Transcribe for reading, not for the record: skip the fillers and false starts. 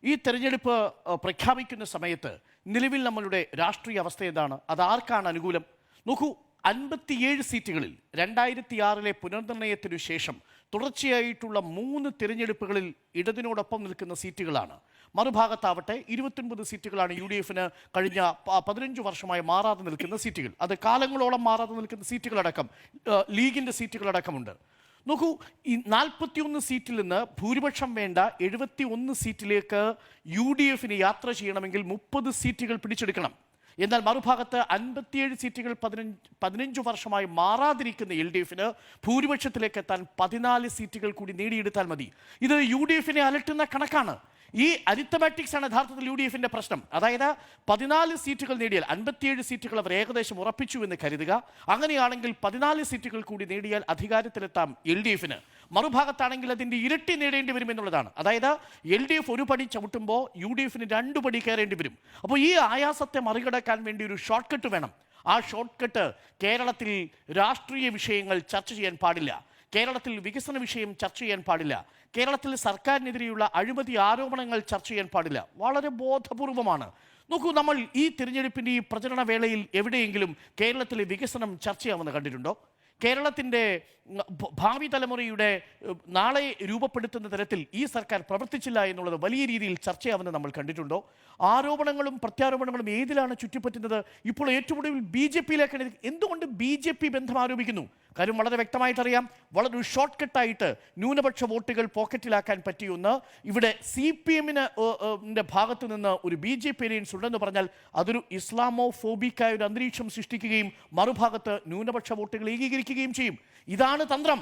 ഈ തെരഞ്ഞെടുപ്പ് പ്രഖ്യാപിക്കുന്ന സമയത്ത് നിലവിൽ നമ്മളുടെ രാഷ്ട്രീയ അവസ്ഥ എന്താണ്? അതാർക്കാണ് അനുകൂലം? നോക്കൂ, 57 സീറ്റുകളിൽ 2006 പുനർനിർണയത്തിനു ശേഷം തുടർച്ചയായിട്ടുള്ള 3 തിരഞ്ഞെടുപ്പുകളിൽ ഇടതിനോടൊപ്പം നിൽക്കുന്ന സീറ്റുകളാണ്. മറുഭാഗത്താവട്ടെ 29 സീറ്റുകളാണ് UDF-ന് കഴിഞ്ഞ 15 വർഷമായി മാറാതെ നിൽക്കുന്ന സീറ്റുകൾ. അത് കാലങ്ങളോളം മാറാതെ നിൽക്കുന്ന സീറ്റുകളടക്കം ലീഗിൻ്റെ സീറ്റുകളടക്കമുണ്ട്. നോക്കൂ, ഈ 41 സീറ്റിൽ നിന്ന് ഭൂരിപക്ഷം വേണ്ട 71 സീറ്റിലേക്ക് UDF-ന് യാത്ര ചെയ്യണമെങ്കിൽ 30 സീറ്റുകൾ പിടിച്ചെടുക്കണം. എന്നാൽ മറുഭാഗത്ത് 57 സീറ്റുകൾ 15 വർഷമായി മാറാതിരിക്കുന്ന LDF-ന് ഭൂരിപക്ഷത്തിലേക്ക് എത്താൻ 14 സീറ്റുകൾ കൂടി നേടിയെടുത്താൽ മതി. ഇത് UDF-നെ അലട്ടുന്ന കണക്കാണ്. ഈ അരിത്തമാറ്റിക്സ് ആണ് യഥാർത്ഥത്തിൽ UDF-ന്റെ പ്രശ്നം. അതായത് 14 സീറ്റുകൾ നേടിയാൽ 57 സീറ്റുകൾ അവർ ഏകദേശം ഉറപ്പിച്ചു എന്ന് കരുതുക. അങ്ങനെയാണെങ്കിൽ 14 സീറ്റുകൾ കൂടി നേടിയാൽ അധികാരത്തിലെത്താം LDF-ന്. മറുഭാഗത്താണെങ്കിൽ അതിൻ്റെ ഇരട്ടി നേടേണ്ടി വരുമെന്നുള്ളതാണ്. അതായത് LDF ഒരു പടി ചവിട്ടുമ്പോൾ UDF-ന് 2 പടി കയറേണ്ടി വരും. അപ്പോൾ ഈ ആയാസത്തെ മറികടക്കാൻ വേണ്ടി ഒരു ഷോർട്ട് കട്ട് വേണം. ആ ഷോർട്ട് കട്ട് കേരളത്തിൽ രാഷ്ട്രീയ വിഷയങ്ങൾ ചർച്ച ചെയ്യാൻ പാടില്ല. കേരളത്തിൽ വികസന വിഷയം ചർച്ച ചെയ്യാൻ പാടില്ല. കേരളത്തിൽ സർക്കാരിനെതിരെയുള്ള അഴിമതി ആരോപണങ്ങൾ ചർച്ച ചെയ്യാൻ പാടില്ല. വളരെ ബോധപൂർവമാണ്. നോക്കൂ, നമ്മൾ ഈ തിരഞ്ഞെടുപ്പിൻ്റെ ഈ പ്രചരണ വേളയിൽ എവിടെയെങ്കിലും കേരളത്തിലെ വികസനം ചർച്ചയാവുന്ന കണ്ടിട്ടുണ്ടോ? കേരളത്തിൻ്റെ ഭാവി തലമുറയുടെ നാളെ രൂപപ്പെടുത്തുന്ന തരത്തിൽ ഈ സർക്കാർ പ്രവർത്തിച്ചില്ല എന്നുള്ളത് വലിയ രീതിയിൽ ചർച്ചയാവുന്നത് നമ്മൾ കണ്ടിട്ടുണ്ടോ? ആരോപണങ്ങളും പ്രത്യാരോപണങ്ങളും ഏതിലാണ് ചുറ്റിപ്പറ്റുന്നത്? ഇപ്പോൾ ഏറ്റവും ഒടുവിൽ BJP-യിലേക്കാണ്. എന്തുകൊണ്ട് BJP ബന്ധം ആരോപിക്കുന്നു? കാര്യം വളരെ വ്യക്തമായിട്ടറിയാം. വളരെ ഷോർട്ട് കട്ടായിട്ട് ന്യൂനപക്ഷ വോട്ടുകൾ പോക്കറ്റിലാക്കാൻ പറ്റിയൊന്ന് ഇവിടെ CPM-ന്റെ ഭാഗത്ത് നിന്ന് ഒരു BJP അലയൻസ് ഉണ്ടെന്ന് പറഞ്ഞാൽ അതൊരു ഇസ്ലാമോ ഫോബിക്കായ ഒരു അന്തരീക്ഷം സൃഷ്ടിക്കുകയും മറുഭാഗത്ത് ന്യൂനപക്ഷ വോട്ടുകൾ ഏകീകരിക്കുകയും ചെയ്യും. ഇതാണ് തന്ത്രം.